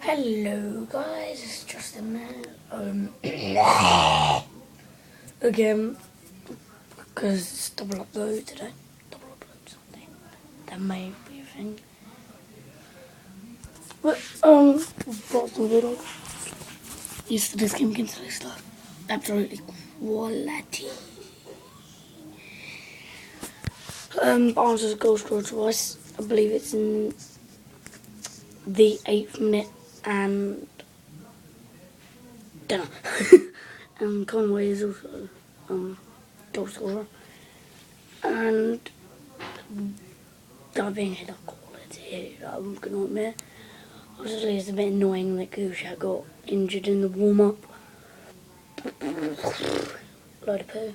Hello guys, it's Justin man. Again, because it's double upload today. Double upload something. That may be a thing. But we've got some video. Used to this game against this stuff. Absolutely quality. Barnes' goal scored twice. I believe it's in the 8th minute and don't know. And Conway is also goal scorer. And diving header quality, I'm gonna admit. Obviously it's a bit annoying that Gusha got injured in the warm up. Load of poo.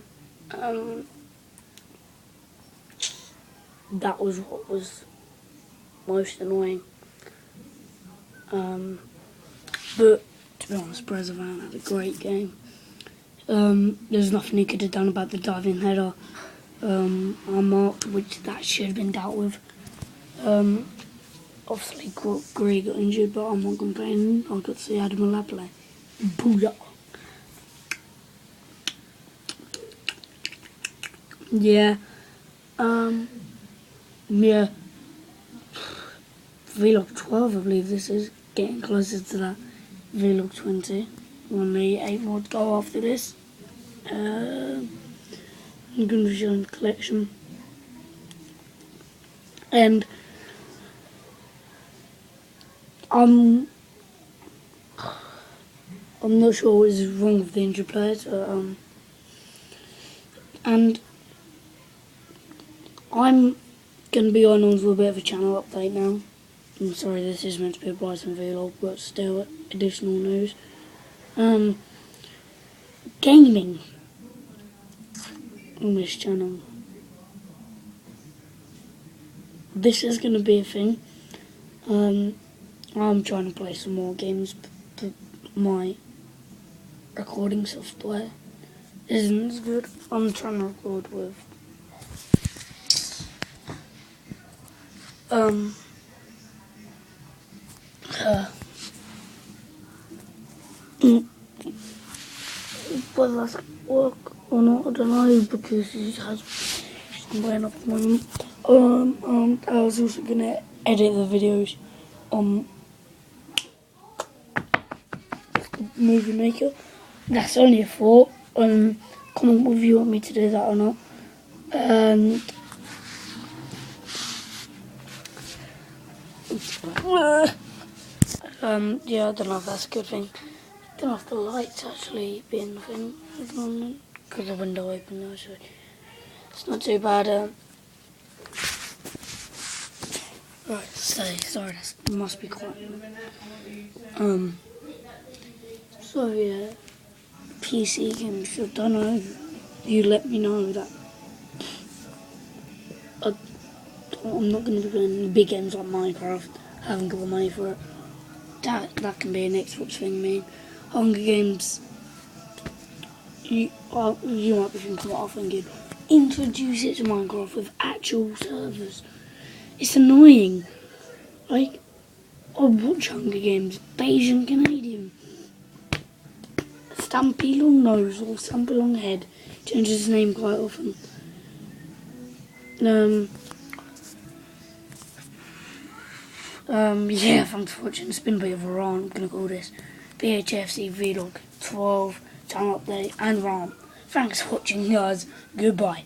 That was what was most annoying. But to be honest, Brezovan had a great game. There's nothing he could have done about the diving header. I marked, which that should have been dealt with. Obviously, Gray got injured, but I'm not complaining. I got to see Adam Alaplay. Booyah! Yeah. Yeah. Vlog 12, I believe this is. Getting closer to that. Vlog 20. Only 8 more to go after this. I'm going to be showing the collection. And I'm not sure what is wrong with the injured players. And I'm going to be on with a bit of a channel update now. I'm sorry, this is meant to be a Brighton vlog, but still additional news. Gaming on this channel. This is going to be a thing. I'm trying to play some more games, but my recording software isn't as good. I'm trying to record with whether that's going to work or not, I don't know, because she's playing up at the moment. I was also going to edit the videos on Movie Maker. That's only a thought. Comment if you want me to do that or not. Yeah, I don't know if that's a good thing. I don't know if the lights actually being the thing at the moment, because the window open now, so it's not too bad. Right, sorry, that must be quiet. So yeah, PC games, I don't know, you let me know that I'm not going to be playing big games like Minecraft. I haven't got the money for it. That can be an Xbox thing, I mean. Hunger Games, you might be thinking what I'm thinking. Introduce it to Minecraft with actual servers. It's annoying. Like, I watch Hunger Games, beige and Canadian. Stampy Long Nose or Stampy Long Head changes his name quite often. Yeah, thanks for watching. It's been a bit of a rant. I'm gonna call this BHAFC Vlog 12, time update, and rant. Thanks for watching, guys. Goodbye.